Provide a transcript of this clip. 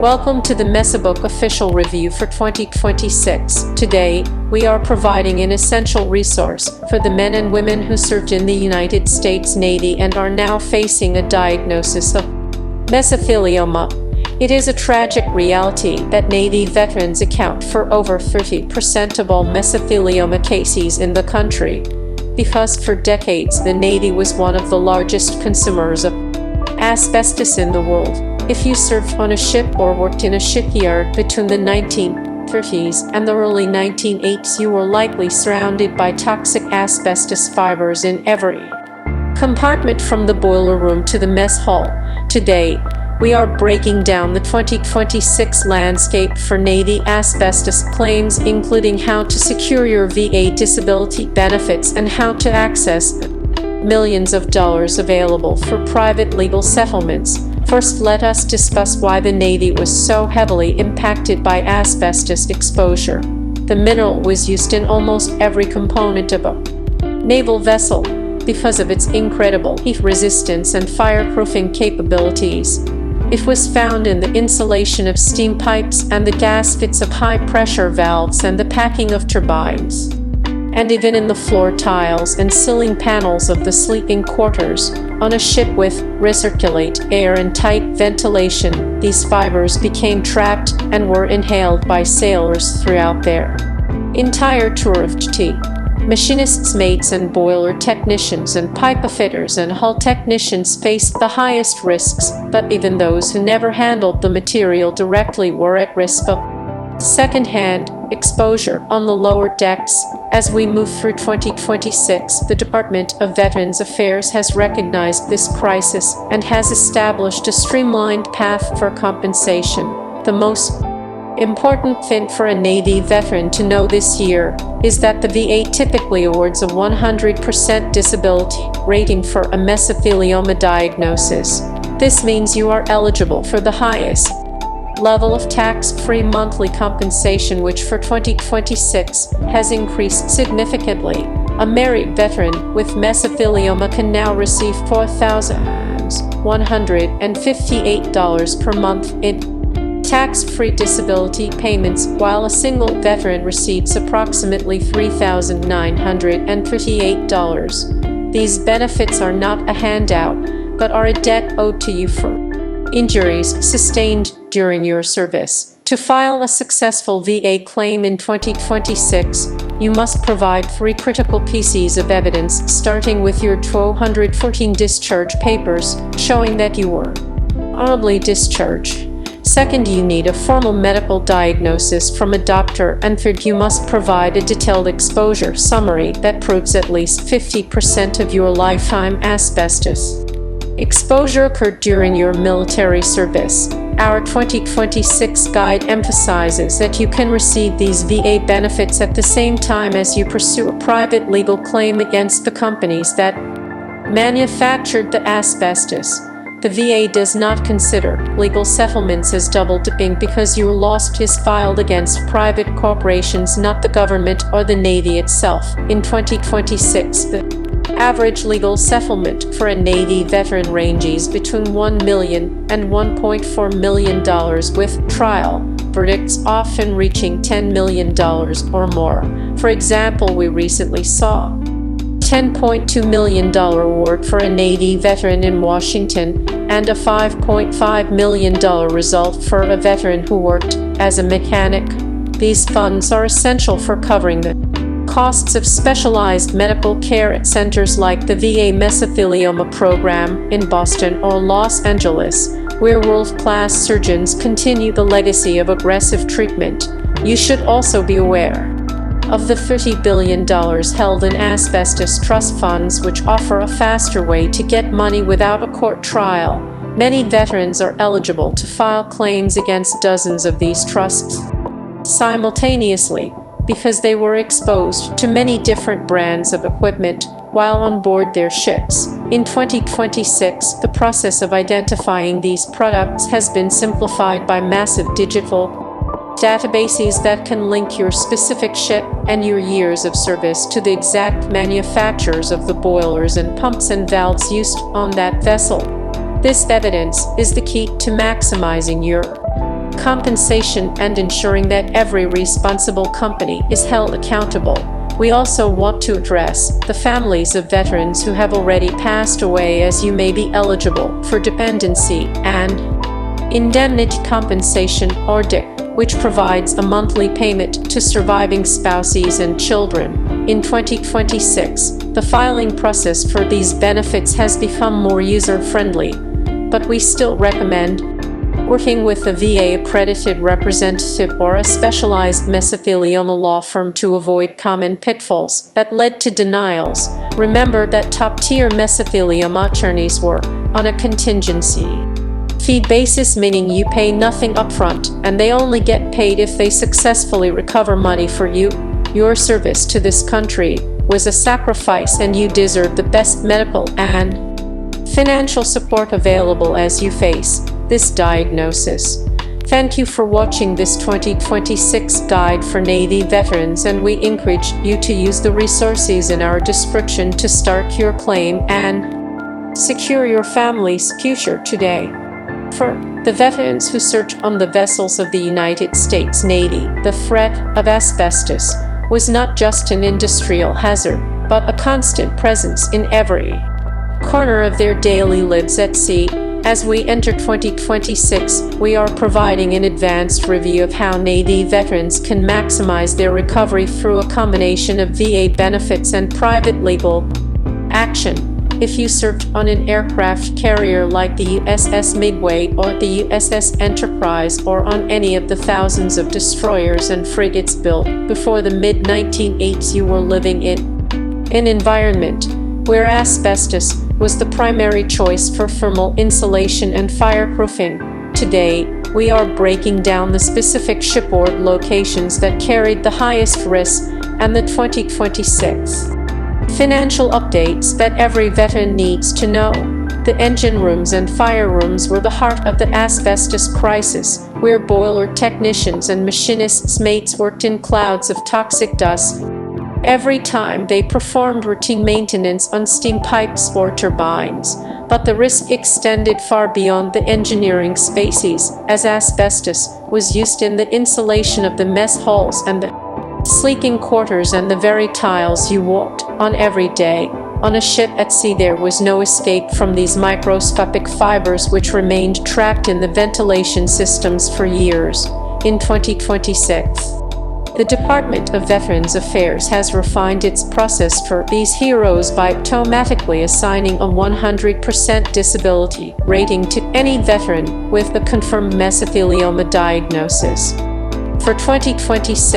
Welcome to the Messabook official review for 2026. Today, we are providing an essential resource for the men and women who served in the United States Navy and are now facing a diagnosis of mesothelioma. It is a tragic reality that Navy veterans account for over 30% of all mesothelioma cases in the country, because for decades the Navy was one of the largest consumers of asbestos in the world. If you served on a ship or worked in a shipyard between the 1930s and the early 1980s, you were likely surrounded by toxic asbestos fibers in every compartment from the boiler room to the mess hall. Today, we are breaking down the 2026 landscape for Navy asbestos claims, including how to secure your VA disability benefits and how to access millions of dollars available for private legal settlements. First, let us discuss why the Navy was so heavily impacted by asbestos exposure. The mineral was used in almost every component of a naval vessel because of its incredible heat resistance and fireproofing capabilities. It was found in the insulation of steam pipes and the gaskets of high-pressure valves and the packing of turbines, and even in the floor tiles and ceiling panels of the sleeping quarters. On a ship with recirculate air and tight ventilation, these fibers became trapped and were inhaled by sailors throughout their entire tour of duty. Machinists, mates, and boiler technicians and pipe fitters and hull technicians faced the highest risks, but even those who never handled the material directly were at risk of second-hand exposure on the lower decks. As we move through 2026, the Department of Veterans Affairs has recognized this crisis and has established a streamlined path for compensation. The most important thing for a Navy veteran to know this year is that the VA typically awards a 100% disability rating for a mesothelioma diagnosis. This means you are eligible for the highest level of tax-free monthly compensation, which for 2026 has increased significantly. A married veteran with mesothelioma can now receive $4,158 per month in tax-free disability payments, while a single veteran receives approximately $3,938. These benefits are not a handout, but are a debt owed to you for injuries sustained during your service. To file a successful VA claim in 2026, you must provide 3 critical pieces of evidence, starting with your 214 discharge papers showing that you were honorably discharged. Second, you need a formal medical diagnosis from a doctor. And third, you must provide a detailed exposure summary that proves at least 50% of your lifetime asbestos exposure occurred during your military service. Our 2026 guide emphasizes that you can receive these VA benefits at the same time as you pursue a private legal claim against the companies that manufactured the asbestos. The VA does not consider legal settlements as double dipping because your lawsuit is filed against private corporations, not the government or the Navy itself. In 2026, the average legal settlement for a Navy veteran ranges between $1 million and $1.4 million, with trial verdicts often reaching $10 million or more. For example, we recently saw a $10.2 million award for a Navy veteran in Washington and a $5.5 million result for a veteran who worked as a mechanic. These funds are essential for covering the costs of specialized medical care at centers like the VA Mesothelioma Program in Boston or Los Angeles, where world-class surgeons continue the legacy of aggressive treatment. You should also be aware of the $30 billion held in asbestos trust funds, which offer a faster way to get money without a court trial. Many veterans are eligible to file claims against dozens of these trusts simultaneously, because they were exposed to many different brands of equipment while on board their ships. In 2026, the process of identifying these products has been simplified by massive digital databases that can link your specific ship and your years of service to the exact manufacturers of the boilers and pumps and valves used on that vessel. This evidence is the key to maximizing your compensation, and ensuring that every responsible company is held accountable. We also want to address the families of veterans who have already passed away, as you may be eligible for dependency and indemnity compensation, or DIC, which provides a monthly payment to surviving spouses and children. In 2026, the filing process for these benefits has become more user-friendly, but we still recommend working with a VA-accredited representative or a specialized mesothelioma law firm to avoid common pitfalls that led to denials. Remember that top-tier mesothelioma attorneys work on a contingency fee basis, meaning you pay nothing upfront, and they only get paid if they successfully recover money for you. Your service to this country was a sacrifice, and you deserve the best medical and financial support available as you face this diagnosis. Thank you for watching this 2026 guide for Navy veterans, and we encourage you to use the resources in our description to start your claim and secure your family's future today. For the veterans who served on the vessels of the United States Navy, the threat of asbestos was not just an industrial hazard, but a constant presence in every corner of their daily lives at sea. As we enter 2026, we are providing an advanced review of how Navy veterans can maximize their recovery through a combination of VA benefits and private legal action. If you served on an aircraft carrier like the USS Midway or the USS Enterprise, or on any of the thousands of destroyers and frigates built before the mid-1980s, you were living in an environment where asbestos was the primary choice for thermal insulation and fireproofing. Today, we are breaking down the specific shipboard locations that carried the highest risk and the 2026 financial updates that every veteran needs to know. The engine rooms and fire rooms were the heart of the asbestos crisis, where boiler technicians and machinists' mates worked in clouds of toxic dust every time they performed routine maintenance on steam pipes or turbines. But the risk extended far beyond the engineering spaces, as asbestos was used in the insulation of the mess halls and the sleeping quarters and the very tiles you walked on every day. On a ship at sea, there was no escape from these microscopic fibers, which remained trapped in the ventilation systems for years. In 2026, the Department of Veterans Affairs has refined its process for these heroes by automatically assigning a 100% disability rating to any veteran with a confirmed mesothelioma diagnosis. For 2026,